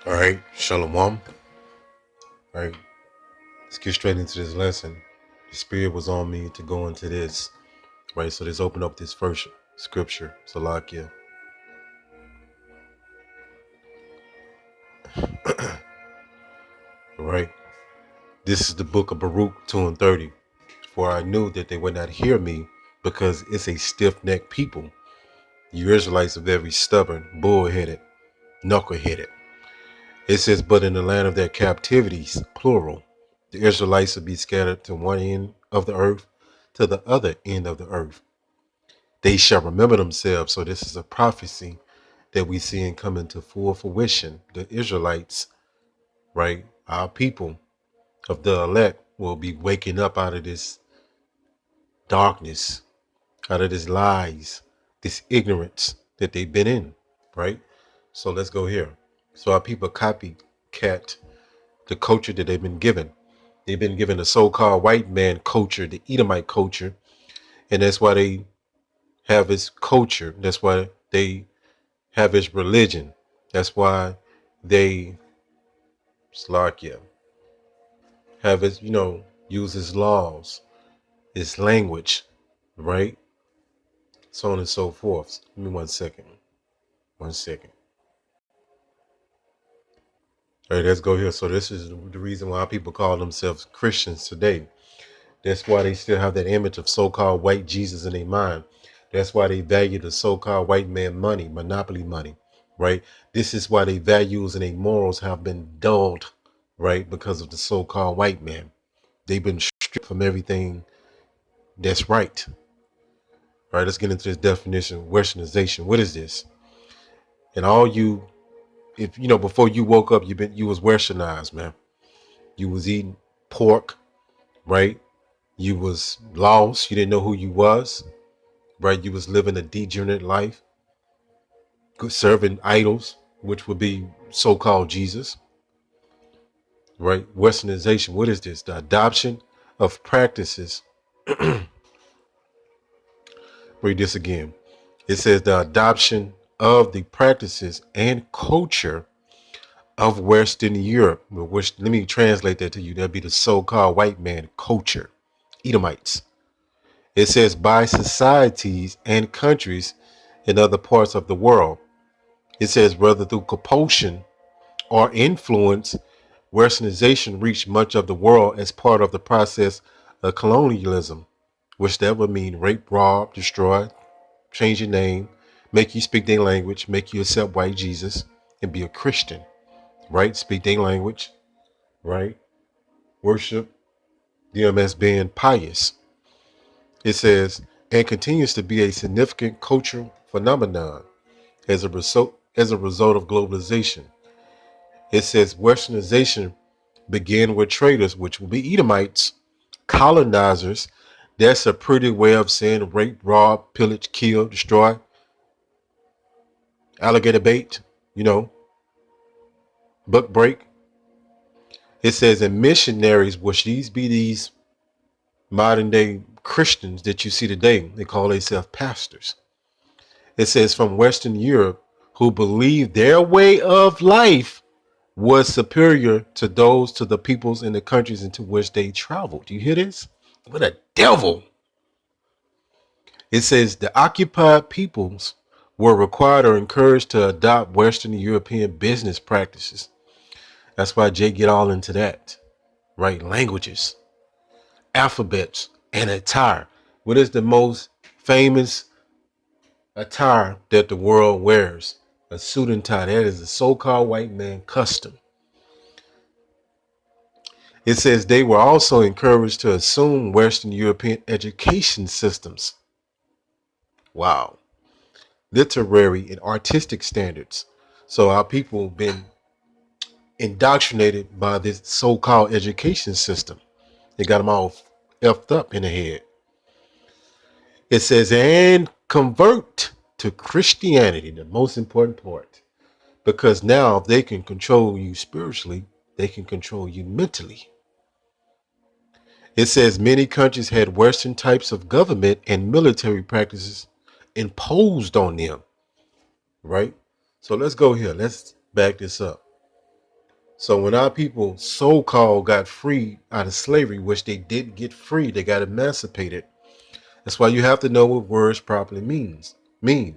All right, Shalom. All right, let's get straight into this lesson. The Spirit was on me to go into this. Right, so let's open up this first scripture. Salakia. All right, this is the book of Baruch 2 and 30. For I knew that they would not hear me because it's a stiff-necked people. You Israelites are very stubborn, bull-headed, knuckle-headed. It says, but in the land of their captivities, plural, the Israelites will be scattered to one end of the earth, to the other end of the earth. They shall remember themselves. So this is a prophecy that we see and come into full fruition. The Israelites, right, our people of the elect will be waking up out of this darkness, out of this lies, this ignorance that they've been in, right? So let's go here. So our people copycat the culture that they've been given. They've been given the so-called white man culture, the Edomite culture, and that's why they have its culture. That's why they have its religion. That's why they Slovakia have its, use its laws, its language, right? So on and so forth. Give me 1 second. 1 second. All right, let's go here. So this is the reason why people call themselves Christians today. That's why they still have that image of so-called white Jesus in their mind. That's why they value the so-called white man money, monopoly money, right? This is why their values and their morals have been dulled, right? Because of the so-called white man. They've been stripped from everything that's right. All right, let's get into this definition. Westernization. What is this? And all you, if before you woke up, you was westernized, man. You was eating pork, right? You was lost. You didn't know who you was, right? You was living a degenerate life, serving idols, which would be so-called Jesus, right? Westernization. What is this? The adoption of practices. Read this again. It says the adoption of the practices and culture of Western Europe, which let me translate that to you. That'd be the so-called white man culture, Edomites. It says by societies and countries in other parts of the world. It says whether through compulsion or influence, Westernization reached much of the world as part of the process of colonialism, which that would mean rape, rob, destroy, change your name, make you speak their language, make you accept white Jesus and be a Christian, right? Speak their language, right? Worship them as being pious. It says, and continues to be a significant cultural phenomenon as a result of globalization. It says Westernization began with traders, which will be Edomites, colonizers. That's a pretty way of saying rape, rob, pillage, kill, destroy, alligator bait, book break. It says, and missionaries, which these be these modern day Christians that you see today, they call themselves pastors. It says from Western Europe, who believed their way of life was superior to the peoples in the countries into which they traveled. You hear this? What a devil. It says the occupied peoples were required or encouraged to adopt Western European business practices. That's why Jay get all into that, right? Languages, alphabets, and attire. What is the most famous attire that the world wears? A suit and tie. That is a so-called white man custom. It says they were also encouraged to assume Western European education systems. Wow. Literary and artistic standards. So our people have been indoctrinated by this so-called education system. They got them all effed up in the head. It says, and convert to Christianity, the most important part. Because now if they can control you spiritually, they can control you mentally. It says many countries had Western types of government and military practices imposed on them, right? So let's go here. Let's back this up. So when our people so-called got free out of slavery, which they didn't get free, they got emancipated. That's why you have to know what words properly mean. They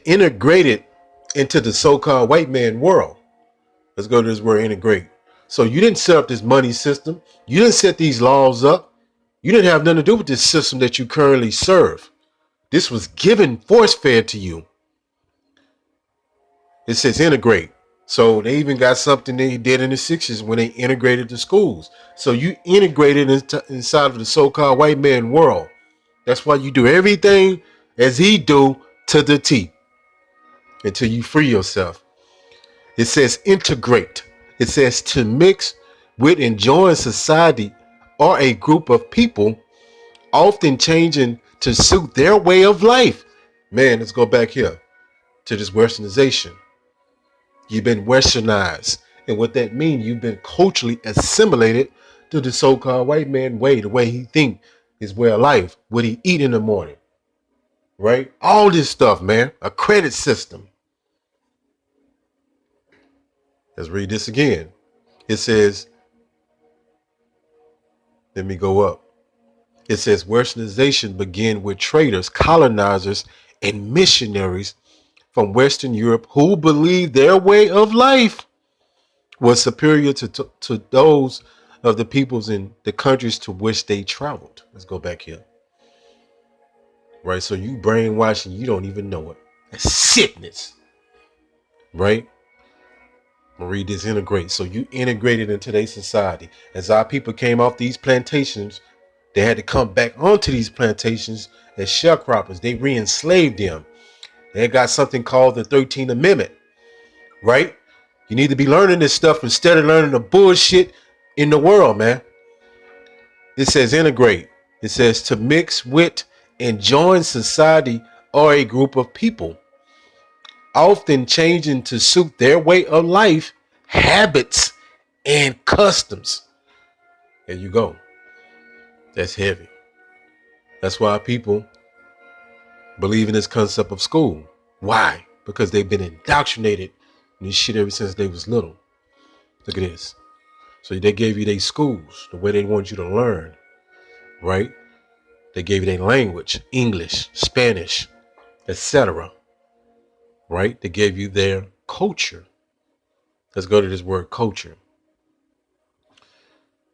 integrated into the so-called white man world. Let's go to this word integrate. So you didn't set up this money system. You didn't set these laws up. You didn't have nothing to do with this system that you currently serve. This was given, force-fed to you. It says integrate. So they even got something they did in the 60s when they integrated the schools. So you integrated inside of the so-called white man world. That's why you do everything as he do to the T until you free yourself. It says integrate. It says to mix with and join society or a group of people, often changing to suit their way of life. Man, let's go back here to this westernization. You've been westernized. And what that means, you've been culturally assimilated to the so-called white man way, the way he think, his way of life, what he eat in the morning, right? All this stuff, man. A credit system. Let's read this again. It says, let me go up. It says westernization began with traders, colonizers, and missionaries from Western Europe who believed their way of life was superior to those of the peoples in the countries to which they traveled. Let's go back here. Right, so you brainwashing, you don't even know it. That's sickness. Right? I'm gonna read this integrate. So you integrated into today's society. As our people came off these plantations, they had to come back onto these plantations as sharecroppers. They re-enslaved them. They got something called the 13th Amendment. Right? You need to be learning this stuff instead of learning the bullshit in the world, man. It says integrate. It says to mix with and join society or a group of people, often changing to suit their way of life, habits, and customs. There you go. That's heavy. That's why people believe in this concept of school. Why? Because they've been indoctrinated in this shit ever since they was little. Look at this. So they gave you their schools, the way they want you to learn, right? They gave you their language, English, Spanish, etc. Right? They gave you their culture. Let's go to this word culture.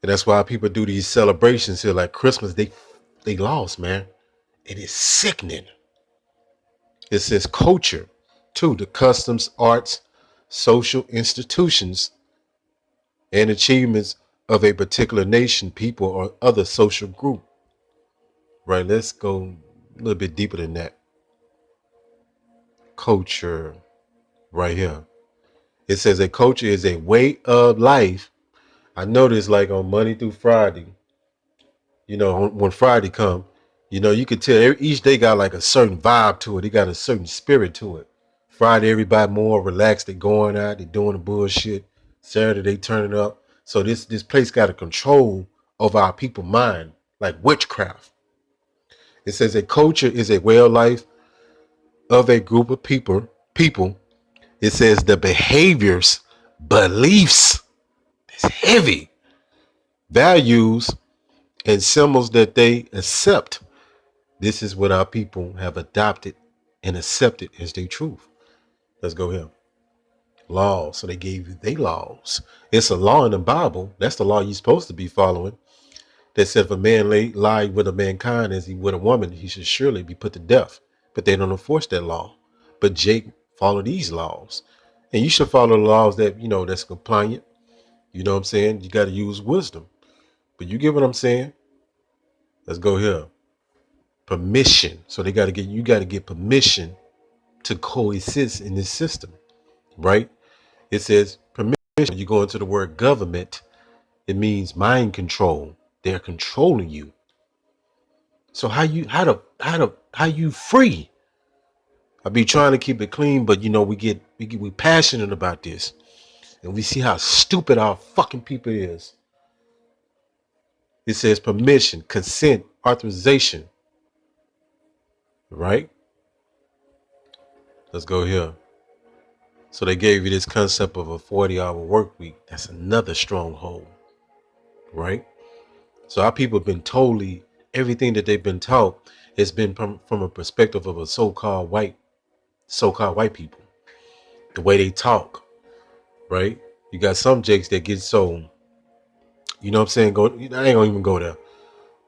And that's why people do these celebrations here like Christmas. They lost, man. It is sickening. It says culture, too, the customs, arts, social institutions, and achievements of a particular nation, people, or other social group. Right, let's go a little bit deeper than that. Culture, right here. It says a culture is a way of life. I noticed like on Monday through Friday, you know, when Friday come, you know, you could tell each day got like a certain vibe to it. It got a certain spirit to it. Friday, everybody more relaxed. They going out, they doing the bullshit. Saturday, they turning up. So this place got a control of our people mind, like witchcraft. It says a culture is a way of life of a group of people. It says the behaviors, beliefs, it's heavy, values, and symbols that they accept. This is what our people have adopted and accepted as their truth. Let's go here. Laws. So they gave you their laws. It's a law in the Bible. That's the law you're supposed to be following. That said, if a man lied with a mankind as he would a woman, he should surely be put to death. But they don't enforce that law. But Jake followed these laws. And you should follow the laws that, you know, that's compliant. You know what I'm saying? You got to use wisdom. But you get what I'm saying? Let's go here. Permission. So you got to get permission to coexist in this system, right? It says permission. You go into the word government, it means mind control. They're controlling you. So how you free? I be trying to keep it clean, but you know, we passionate about this. And we see how stupid our fucking people is. It says permission, consent, authorization. Right? Let's go here. So they gave you this concept of a 40-hour work week. That's another stronghold, right? So our people have been totally, everything that they've been taught has been from a perspective of a so-called white people. The way they talk, right? You got some jakes that get so, you know what I'm saying? I ain't gonna even go there.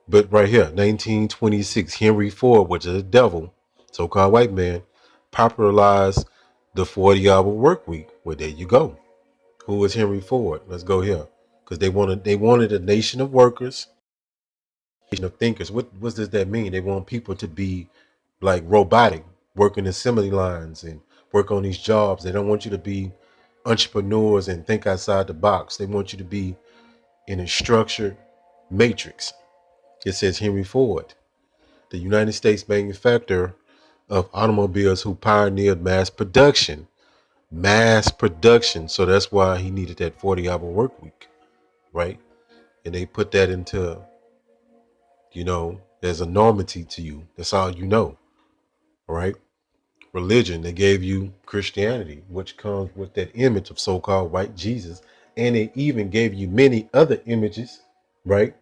But right here, 1926, Henry Ford, which is a devil, so-called white man, popularized the 40-hour work week. Well, there you go. Who was Henry Ford? Let's go here. Because they wanted a nation of workers, nation of thinkers. What does that mean? They want people to be like robotic, working assembly lines and work on these jobs. They don't want you to be entrepreneurs and think outside the box. They want you to be in a structured matrix. It says Henry Ford, the United States manufacturer of automobiles who pioneered mass production. Mass production. So that's why he needed that 40-hour work week, right? And they put that into, there's a normative to you. That's all you know, right? Religion. They gave you Christianity, which comes with that image of so-called white Jesus. And they even gave you many other images, right?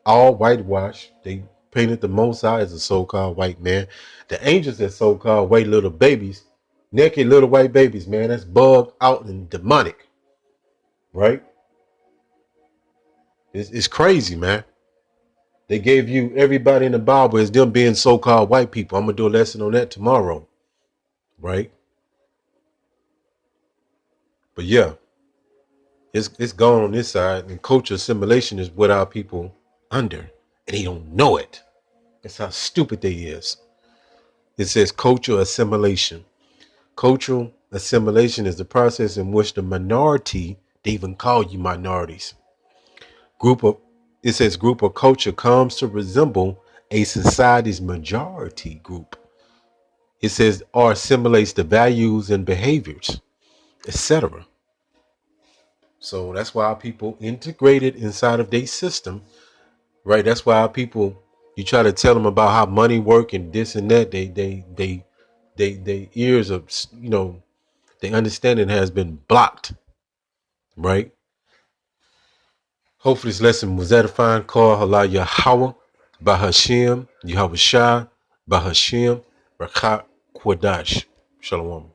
All whitewashed. They painted the Most High as a so-called white man. The angels as so-called white little babies, naked little white babies, man. That's bugged out and demonic, right? It's crazy, man. They gave you everybody in the Bible as them being so-called white people. I'm gonna do a lesson on that tomorrow, right? But yeah, it's gone on this side, and culture assimilation is what our people under, and they don't know it. That's how stupid they is. It says cultural assimilation. Cultural assimilation is the process in which the minority, they even call you minorities, group of it says group or culture comes to resemble a society's majority group. It says or assimilates the values and behaviors, etc. So that's why our people integrated inside of their system, right? That's why our people, you try to tell them about how money work and this and that, they ears of, their understanding has been blocked, right? Hopefully this lesson was edifying. Call Hala Yahweh, Bahashim, Yahweh Shah, Bahashim, Rakat Kwadash. Shalom.